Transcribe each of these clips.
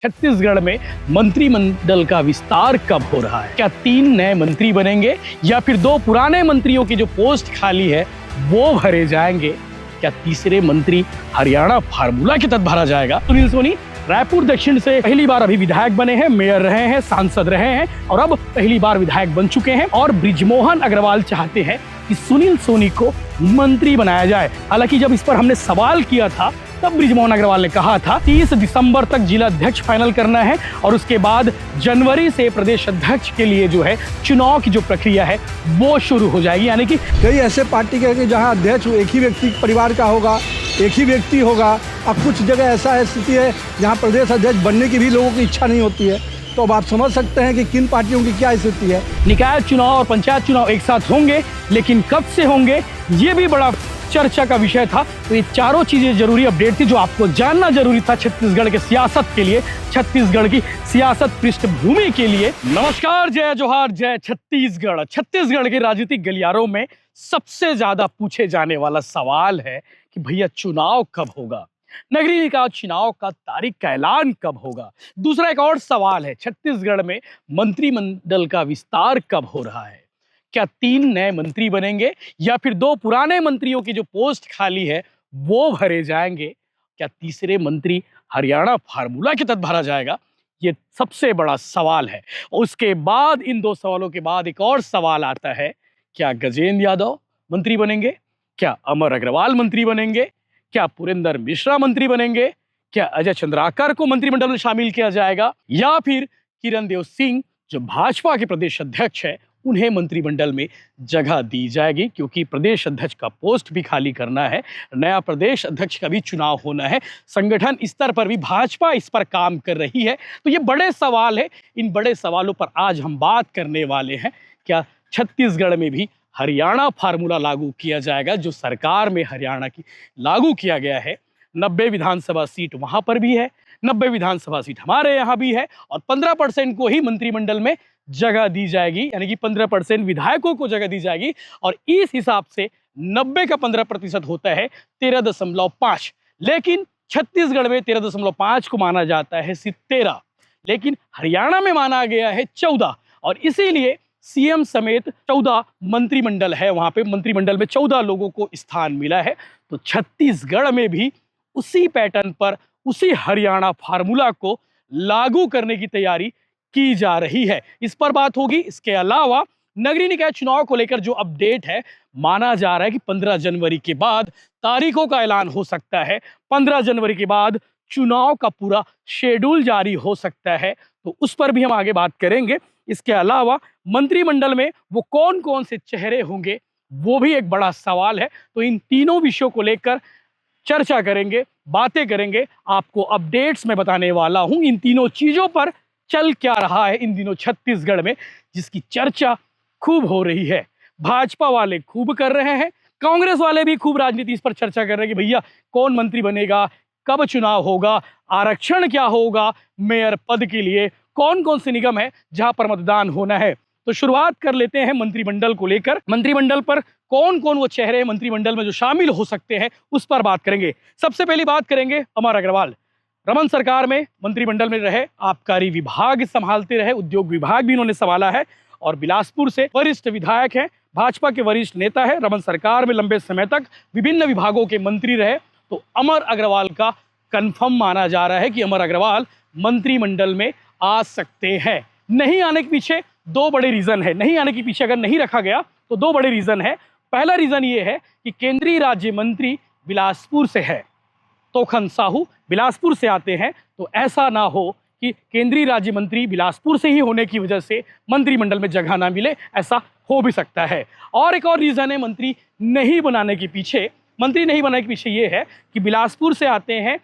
छत्तीसगढ़ में मंत्रिमंडल का विस्तार कब हो रहा है? क्या 3 नए मंत्री बनेंगे या फिर 2 पुराने मंत्रियों की जो पोस्ट खाली है वो भरे जाएंगे? क्या तीसरे मंत्री हरियाणा फार्मूला के तहत भरा जाएगा? सुनील सोनी रायपुर दक्षिण से पहली बार अभी विधायक बने हैं, मेयर रहे हैं, सांसद रहे हैं और अब पहली बार विधायक बन चुके हैं। और बृजमोहन अग्रवाल चाहते हैं कि सुनील सोनी को मंत्री बनाया जाए। हालांकि जब इस पर हमने सवाल किया था तब बृजमोहन अग्रवाल ने कहा था 30 दिसंबर तक जिला अध्यक्ष फाइनल करना है और उसके बाद जनवरी से प्रदेश अध्यक्ष के लिए जो है चुनाव की जो प्रक्रिया है वो शुरू हो जाएगी। यानी कि कई ऐसे पार्टी के जहां अध्यक्ष एक ही व्यक्ति परिवार का होगा, एक ही व्यक्ति होगा। अब कुछ जगह ऐसा स्थिति है जहां प्रदेश अध्यक्ष बनने की भी लोगों की इच्छा नहीं होती है। तो अब आप समझ सकते हैं कि किन पार्टियों की क्या स्थिति है। निकाय चुनाव और पंचायत चुनाव एक साथ होंगे, लेकिन कब से होंगे ये भी बड़ा चर्चा का विषय था। तो ये चारों चीजें जरूरी अपडेट थी जो आपको जानना जरूरी था छत्तीसगढ़ के सियासत के लिए, छत्तीसगढ़ की सियासत पृष्ठभूमि के लिए। नमस्कार, जय जोहार, जय छत्तीसगढ़। छत्तीसगढ़ के राजनीतिक गलियारों में सबसे ज्यादा पूछे जाने वाला सवाल है कि भैया चुनाव कब होगा, नगरीय निकाय चुनाव का तारीख का ऐलान कब होगा। दूसरा एक और सवाल है, छत्तीसगढ़ में मंत्रिमंडल का विस्तार कब हो रहा है? क्या 3 नए मंत्री बनेंगे या फिर 2 पुराने मंत्रियों की जो पोस्ट खाली है वो भरे जाएंगे? क्या तीसरे मंत्री हरियाणा फार्मूला के तहत भरा जाएगा? ये सबसे बड़ा सवाल है। उसके बाद इन 2 सवालों के बाद एक और सवाल आता है, क्या गजेंद्र यादव मंत्री बनेंगे? क्या अमर अग्रवाल मंत्री बनेंगे? क्या पुरेंद्र मिश्रा मंत्री बनेंगे? क्या अजय चंद्राकर को मंत्रिमंडल में शामिल किया जाएगा या फिर किरण देव सिंह जो भाजपा के प्रदेश अध्यक्ष है उन्हें मंत्रिमंडल में जगह दी जाएगी? क्योंकि प्रदेश अध्यक्ष का पोस्ट भी खाली करना है, नया प्रदेश अध्यक्ष का भी चुनाव होना है, संगठन स्तर पर भी भाजपा इस पर काम कर रही है। तो ये बड़े सवाल है, इन बड़े सवालों पर आज हम बात करने वाले हैं। क्या छत्तीसगढ़ में भी हरियाणा फार्मूला लागू किया जाएगा जो सरकार में हरियाणा की लागू किया गया है? 90 विधानसभा सीट वहां पर भी है, 90 विधानसभा सीट हमारे यहाँ भी है और 15% को ही मंत्रिमंडल में जगह दी जाएगी, यानी कि 15% विधायकों को जगह दी जाएगी। और इस हिसाब से 90 का 15% होता है 13.5, लेकिन छत्तीसगढ़ में 13.5 को माना जाता है सिर्फ 13, लेकिन हरियाणा में माना गया है 14 और इसीलिए सीएम समेत 14 मंत्रिमंडल है। वहां पे मंत्रिमंडल में 14 लोगों को स्थान मिला है। तो छत्तीसगढ़ में भी उसी पैटर्न पर, उसी हरियाणा फार्मूला को लागू करने की तैयारी की जा रही है। इस पर बात होगी। इसके अलावा नगरीय निकाय चुनाव को लेकर जो अपडेट है, माना जा रहा है कि 15 जनवरी के बाद तारीखों का ऐलान हो सकता है, 15 जनवरी के बाद चुनाव का पूरा शेड्यूल जारी हो सकता है। तो उस पर भी हम आगे बात करेंगे। इसके अलावा मंत्रिमंडल में वो कौन कौन से चेहरे होंगे वो भी एक बड़ा सवाल है। तो इन तीनों विषयों को लेकर चर्चा करेंगे, बातें करेंगे, आपको अपडेट्स में बताने वाला हूं। इन तीनों चीजों पर चल क्या रहा है इन दिनों छत्तीसगढ़ में, जिसकी चर्चा खूब हो रही है। भाजपा वाले खूब कर रहे हैं, कांग्रेस वाले भी खूब राजनीति इस पर चर्चा कर रहे हैं कि भैया कौन मंत्री बनेगा, कब चुनाव होगा, आरक्षण क्या होगा मेयर पद के लिए, कौन कौन से निगम है जहां पर मतदान होना है। तो शुरुआत कर लेते हैं मंत्रिमंडल को लेकर। मंत्रिमंडल पर कौन कौन वो चेहरे मंत्रिमंडल में जो शामिल हो सकते हैं उस पर बात करेंगे। सबसे पहली बात करेंगे अमर अग्रवाल। रमन सरकार में मंत्रिमंडल में रहे, आबकारी विभाग संभालते रहे, उद्योग विभाग भी इन्होंने संभाला है और बिलासपुर से वरिष्ठ विधायक हैं, भाजपा के वरिष्ठ नेता है। रमन सरकार में लंबे समय तक विभिन्न विभागों के मंत्री रहे। तो अमर अग्रवाल का कंफर्म माना जा रहा है कि अमर अग्रवाल मंत्रिमंडल में आ सकते हैं। नहीं आने के पीछे 2 बड़े रीजन है। नहीं आने के पीछे अगर नहीं रखा गया तो 2 बड़े रीजन है। पहला रीजन ये है कि केंद्रीय राज्य मंत्री बिलासपुर से है, तोखन साहू बिलासपुर से आते हैं। तो ऐसा ना हो कि केंद्रीय राज्य मंत्री बिलासपुर से ही होने की वजह से मंत्रिमंडल में जगह ना मिले, ऐसा हो भी सकता है। और एक और रीजन है मंत्री नहीं बनाने के पीछे। मंत्री नहीं बनाने के पीछे ये है कि बिलासपुर से आते हैं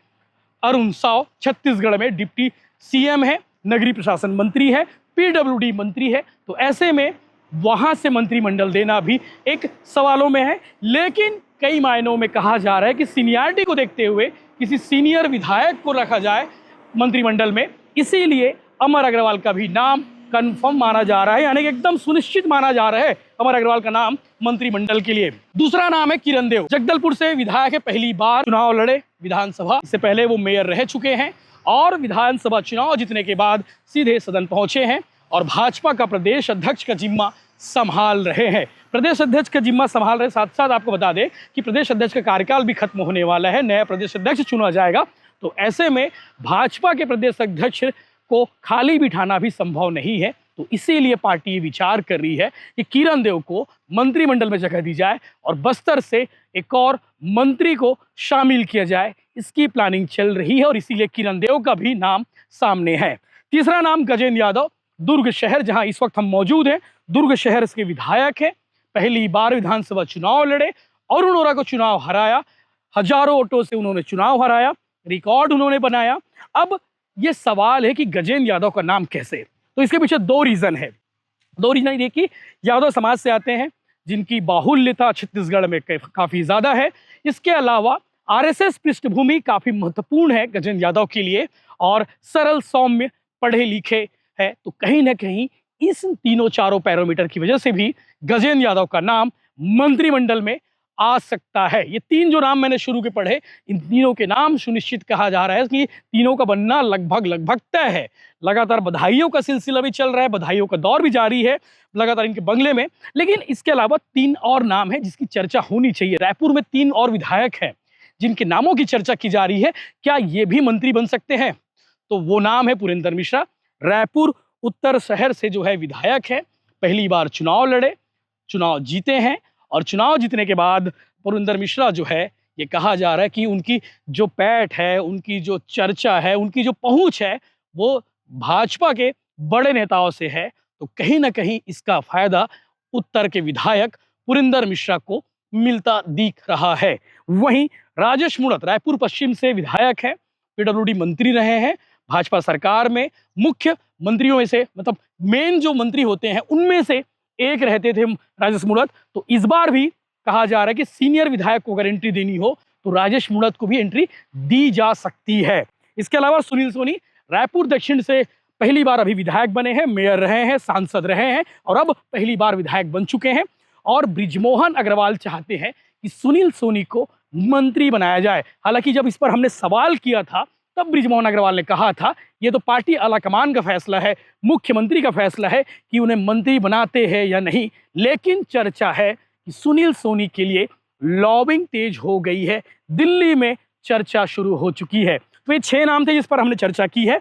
अरुण साव, छत्तीसगढ़ में डिप्टी सीएम है, नगरीय प्रशासन मंत्री है, पीडब्ल्यूडी मंत्री है। तो ऐसे में वहां से मंत्रिमंडल देना भी एक सवालों में है। लेकिन कई मायनों में कहा जा रहा है कि सीनियरिटी को देखते हुए किसी सीनियर विधायक को रखा जाए मंत्रिमंडल में, इसीलिए अमर अग्रवाल का भी नाम कंफर्म माना जा रहा है, यानी कि एकदम सुनिश्चित माना जा रहा है अमर अग्रवाल का नाम मंत्रिमंडल के लिए। दूसरा नाम है किरण देव, जगदलपुर से विधायक है, पहली बार चुनाव लड़े विधानसभा, इससे पहले वो मेयर रह चुके हैं और विधानसभा चुनाव जीतने के बाद सीधे सदन पहुंचे हैं और भाजपा का प्रदेश अध्यक्ष का जिम्मा संभाल रहे हैं। प्रदेश अध्यक्ष का जिम्मा संभाल रहे, साथ साथ आपको बता दें कि प्रदेश अध्यक्ष का कार्यकाल भी खत्म होने वाला है, नया प्रदेश अध्यक्ष चुना जाएगा। तो ऐसे में भाजपा के प्रदेश अध्यक्ष को खाली बिठाना भी संभव नहीं है। तो इसीलिए पार्टी ये विचार कर रही है कि किरण देव को मंत्रिमंडल में जगह दी जाए और बस्तर से एक और मंत्री को शामिल किया जाए, इसकी प्लानिंग चल रही है और इसीलिए किरण देव का भी नाम सामने है। तीसरा नाम गजेंद्र यादव, दुर्ग शहर जहां इस वक्त हम मौजूद हैं, दुर्ग शहर के विधायक हैं, पहली बार विधानसभा चुनाव लड़े, अरुण वोरा को चुनाव हराया, हजारों वोटों से उन्होंने चुनाव हराया, रिकॉर्ड उन्होंने बनाया। अब ये सवाल है कि गजेंद्र यादव का नाम कैसे, तो इसके पीछे दो रीज़न है। दो रीज़न ये कि यादव समाज से आते हैं जिनकी बाहुल्यता छत्तीसगढ़ में काफ़ी ज़्यादा है। इसके अलावा आरएसएस पृष्ठभूमि काफ़ी महत्वपूर्ण है गजेंद्र यादव के लिए और सरल सौम्य पढ़े लिखे है। तो कहीं ना कहीं इस तीनों चारों पैरामीटर की वजह से भी गजेंद्र यादव का नाम मंत्रिमंडल में आ सकता है। ये तीन जो नाम मैंने शुरू के पढ़े, इन तीनों के नाम सुनिश्चित कहा जा रहा है कि तीनों का बनना लगभग तय है। लगातार बधाइयों का सिलसिला भी चल रहा है, बधाइयों का दौर भी जारी है लगातार इनके बंगले में। लेकिन इसके अलावा तीन और नाम है जिसकी चर्चा होनी चाहिए। रायपुर में तीन और विधायक हैं जिनके नामों की चर्चा की जा रही है, क्या ये भी मंत्री बन सकते हैं? तो वो नाम है पुरेंद्र मिश्रा। रायपुर उत्तर शहर से जो है विधायक है, पहली बार चुनाव लड़े, चुनाव जीते हैं और चुनाव जीतने के बाद पुरेंद्र मिश्रा जो है, ये कहा जा रहा है कि उनकी जो पैठ है, उनकी जो चर्चा है, उनकी जो पहुंच है, वो भाजपा के बड़े नेताओं से है। तो कहीं ना कहीं इसका फायदा उत्तर के विधायक पुरेंद्र मिश्रा को मिलता दिख रहा है। वहीं राजेश मूणत रायपुर पश्चिम से विधायक है, पीडब्ल्यूडी मंत्री रहे हैं, भाजपा सरकार में मुख्य मंत्रियों में से, मतलब मेन जो मंत्री होते हैं उनमें से एक रहते थे राजेश मूणत। तो इस बार भी कहा जा रहा है कि सीनियर विधायक को अगर एंट्री देनी हो तो राजेश मूणत को भी एंट्री दी जा सकती है। इसके अलावा सुनील सोनी रायपुर दक्षिण से पहली बार अभी विधायक बने हैं, मेयर रहे हैं, सांसद रहे हैं और अब पहली बार विधायक बन चुके हैं। और बृजमोहन अग्रवाल चाहते हैं कि सुनील सोनी को मंत्री बनाया जाए। हालांकि जब इस पर हमने सवाल किया था तब बृजमोहन अग्रवाल ने कहा था ये तो पार्टी आलाकमान का फैसला है, मुख्यमंत्री का फैसला है कि उन्हें मंत्री बनाते हैं या नहीं। लेकिन चर्चा है कि सुनील सोनी के लिए लॉबिंग तेज हो गई है, दिल्ली में चर्चा शुरू हो चुकी है। तो ये 6 नाम थे जिस पर हमने चर्चा की है।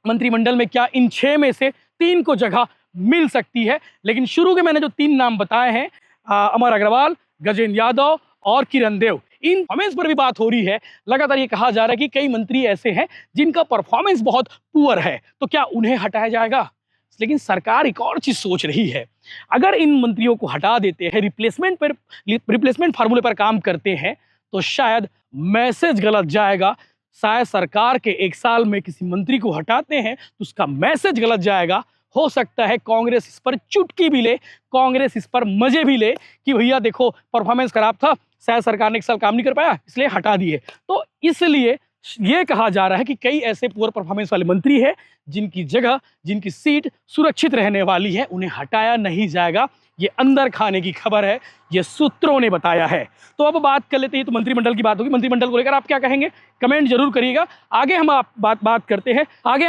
मंत्रिमंडल में क्या इन 6 में से 3 को जगह मिल सकती है? लेकिन शुरू के मैंने जो 3 नाम बताए हैं, अमर अग्रवाल, गजेंद्र यादव और किरण देव, इन परफॉर्मेंस पर भी बात हो रही है। लगातार ये कहा जा रहा है कि कई मंत्री ऐसे हैं जिनका परफॉर्मेंस बहुत पुअर है, तो क्या उन्हें हटाया जाएगा? लेकिन सरकार एक और चीज सोच रही है, अगर इन मंत्रियों को हटा देते हैं, रिप्लेसमेंट फार्मूले पर काम करते हैं, तो शायद मैसेज गलत जाएगा। शायद सरकार के 1 साल में किसी मंत्री को हटाते हैं तो उसका मैसेज गलत जाएगा। हो सकता है कांग्रेस इस पर चुटकी भी ले, कांग्रेस इस पर मजे भी ले कि भैया देखो परफॉर्मेंस खराब था, शायद सरकार ने 1 साल काम नहीं कर पाया इसलिए हटा दिए। तो इसलिए ये कहा जा रहा है कि कई ऐसे पुअर परफॉर्मेंस वाले मंत्री हैं जिनकी जगह, जिनकी सीट सुरक्षित रहने वाली है, उन्हें हटाया नहीं जाएगा। ये अंदर खाने की खबर है, ये सूत्रों ने बताया है। तो अब बात कर लेते हैं, तो मंत्रिमंडल की बात होगी। मंत्रिमंडल को लेकर आप क्या कहेंगे, कमेंट जरूर करिएगा। आगे हम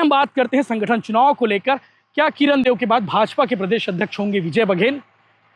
बात करते हैं संगठन चुनाव को लेकर। क्या किरण देव के बाद भाजपा के प्रदेश अध्यक्ष होंगे विजय बघेल,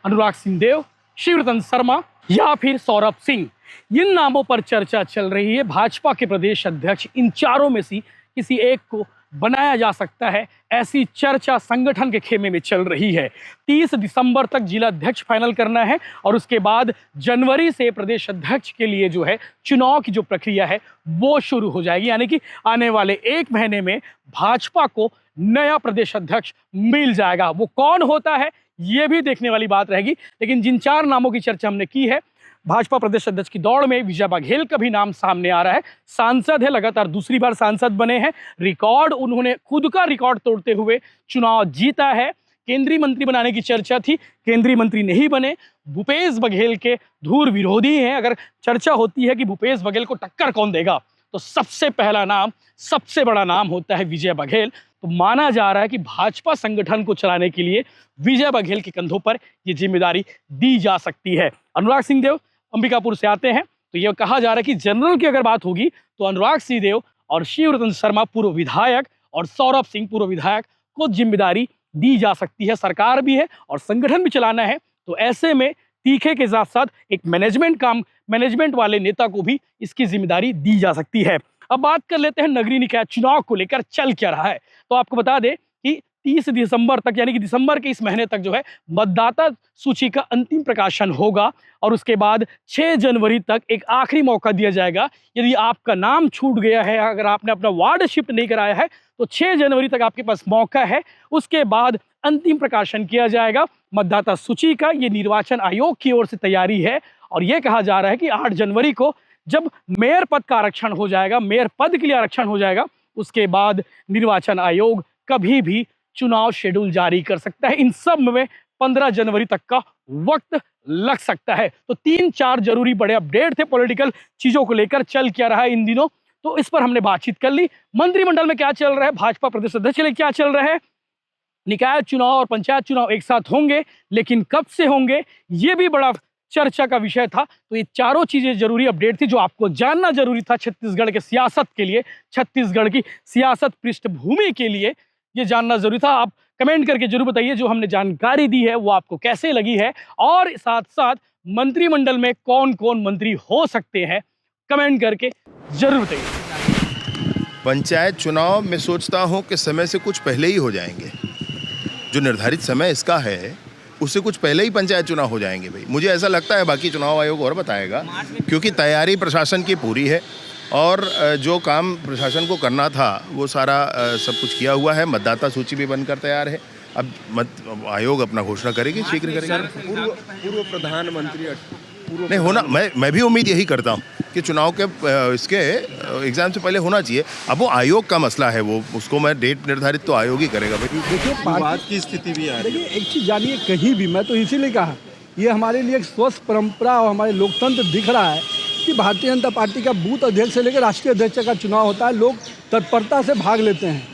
अनुराग सिंहदेव, शिवरतन शर्मा या फिर सौरभ सिंह? इन नामों पर चर्चा चल रही है। भाजपा के प्रदेश अध्यक्ष इन चारों में से किसी एक को बनाया जा सकता है, ऐसी चर्चा संगठन के खेमे में चल रही है। 30 दिसंबर तक जिला अध्यक्ष फाइनल करना है और उसके बाद जनवरी से प्रदेश अध्यक्ष के लिए जो है चुनाव की जो प्रक्रिया है वो शुरू हो जाएगी। यानी कि आने वाले 1 महीने में भाजपा को नया प्रदेश अध्यक्ष मिल जाएगा। वो कौन होता है ये भी देखने वाली बात रहेगी। लेकिन जिन 4 नामों की चर्चा हमने की है, भाजपा प्रदेश अध्यक्ष की दौड़ में विजय बघेल का भी नाम सामने आ रहा है। सांसद है, लगातार दूसरी बार सांसद बने हैं, रिकॉर्ड उन्होंने खुद का रिकॉर्ड तोड़ते हुए चुनाव जीता है। केंद्रीय मंत्री बनाने की चर्चा थी, केंद्रीय मंत्री नहीं बने। भूपेश बघेल के धूर विरोधी हैं। अगर चर्चा होती है कि भूपेश बघेल को टक्कर कौन देगा, तो सबसे पहला नाम, सबसे बड़ा नाम होता है विजय बघेल। तो माना जा रहा है कि भाजपा संगठन को चलाने के लिए विजय बघेल के कंधों पर यह जिम्मेदारी दी जा सकती है। अनुराग सिंहदेव अंबिकापुर से आते हैं, तो यह कहा जा रहा है कि जनरल की अगर बात होगी तो अनुराग सिंहदेव और शिवरतन शर्मा पूर्व विधायक और सौरभ सिंह पूर्व विधायक को जिम्मेदारी दी जा सकती है। सरकार भी है और संगठन भी चलाना है, तो ऐसे में तीखे के साथ साथ एक मैनेजमेंट वाले नेता को भी इसकी जिम्मेदारी दी जा सकती है। अब बात कर लेते हैं नगरीय निकाय चुनाव को लेकर चल क्या रहा है। तो आपको बता दें कि 30 दिसंबर तक, यानी कि दिसंबर के इस महीने तक जो है मतदाता सूची का अंतिम प्रकाशन होगा और उसके बाद 6 जनवरी तक एक आखिरी मौका दिया जाएगा। यदि आपका नाम छूट गया है, अगर आपने अपना वार्ड शिफ्ट नहीं कराया है, तो 6 जनवरी तक आपके पास मौका है। उसके बाद अंतिम प्रकाशन किया जाएगा मतदाता सूची का। ये निर्वाचन आयोग की ओर से तैयारी है और ये कहा जा रहा है कि 8 जनवरी को जब मेयर पद का आरक्षण हो जाएगा, मेयर पद के लिए आरक्षण हो जाएगा, उसके बाद निर्वाचन आयोग कभी भी चुनाव शेड्यूल जारी कर सकता है। इन सब में 15 जनवरी तक का वक्त लग सकता है। तो 3-4 जरूरी बड़े अपडेट थे पॉलिटिकल चीजों को लेकर चल क्या रहा है इन दिनों, तो इस पर हमने बातचीत कर ली। मंत्रिमंडल में क्या चल रहा है, भाजपा प्रदेश अध्यक्ष के लिए क्या चल रहा है, निकाय चुनाव और पंचायत चुनाव एक साथ होंगे लेकिन कब से होंगे, ये भी बड़ा चर्चा का विषय था। तो ये चारों चीजें जरूरी अपडेट थी जो आपको जानना जरूरी था छत्तीसगढ़ के सियासत के लिए, छत्तीसगढ़ की सियासत पृष्ठभूमि के लिए ये जानना जरूरी था। आप कमेंट करके जरूर बताइए जो हमने जानकारी दी है वो आपको कैसे लगी है, और साथ साथ मंत्रिमंडल में कौन कौन मंत्री हो सकते हैं, कमेंट करके जरूर बताइए। पंचायत चुनाव मैं सोचता हूं कि समय से कुछ पहले ही हो जाएंगे। जो निर्धारित समय इसका है उससे कुछ पहले ही पंचायत चुनाव हो जाएंगे भाई, मुझे ऐसा लगता है। बाकी चुनाव आयोग और बताएगा, क्योंकि तैयारी प्रशासन की पूरी है और जो काम प्रशासन को करना था वो सारा सब कुछ किया हुआ है। मतदाता सूची भी बनकर तैयार है। अब आयोग अपना घोषणा करेगी, शीघ्र करेगी। पूर्व प्रधानमंत्री नहीं होना, मैं भी उम्मीद यही करता हूँ कि चुनाव के इसके एग्जाम से पहले होना चाहिए। अब वो आयोग का मसला है, वो उसको मैं डेट निर्धारित तो आयोग ही करेगा भाई। देखिए विवाद की स्थिति भी आ रही है। देखिए एक चीज़ जानिए, कहीं भी मैं तो इसीलिए कहा ये हमारे लिए एक स्वस्थ परंपरा और हमारे लोकतंत्र दिख रहा है कि भारतीय जनता पार्टी का बूथ अध्यक्ष से लेकर राष्ट्रीय अध्यक्ष का चुनाव होता है, लोग तत्परता से भाग लेते हैं।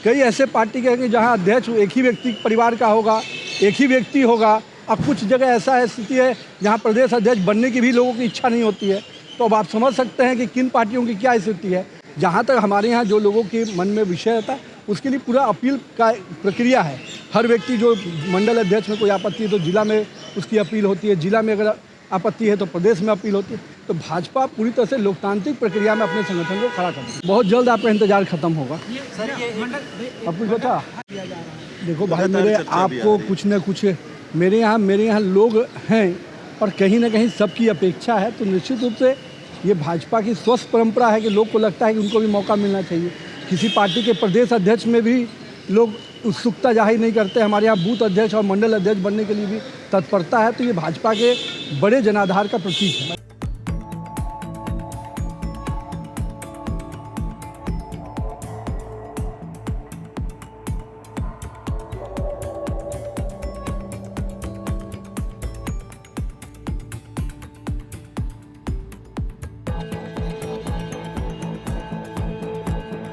कई ऐसे पार्टी के हैं कि जहाँ अध्यक्ष एक ही व्यक्ति परिवार का होगा, एक ही व्यक्ति होगा, और कुछ जगह ऐसा है स्थिति है जहाँ प्रदेश अध्यक्ष बनने की भी लोगों की इच्छा नहीं होती है। तो अब आप समझ सकते हैं कि किन पार्टियों की क्या स्थिति है। जहाँ तक हमारे यहाँ जो लोगों के मन में विषय रहता है उसके लिए पूरा अपील का प्रक्रिया है। हर व्यक्ति जो मंडल अध्यक्ष में कोई आपत्ति है तो जिला में उसकी अपील होती है, जिला में अगर आपत्ति है तो प्रदेश में अपील होती है। तो भाजपा पूरी तरह से लोकतांत्रिक प्रक्रिया में अपने संगठन को खड़ा करती है। बहुत जल्द आपका इंतजार खत्म होगा। अब कुछ बता, देखो भाई मेरे आपको कुछ न कुछ मेरे यहाँ लोग हैं और कहीं ना कहीं सबकी अपेक्षा है। तो निश्चित रूप से ये भाजपा की स्वस्थ परंपरा है कि लोग को लगता है कि उनको भी मौका मिलना चाहिए। किसी पार्टी के प्रदेश अध्यक्ष में भी लोग उत्सुकता जाहिर नहीं करते। हमारे यहाँ बूथ अध्यक्ष और मंडल अध्यक्ष बनने के लिए भी तत्परता है। तो ये भाजपा के बड़े जनाधार का प्रतीक है।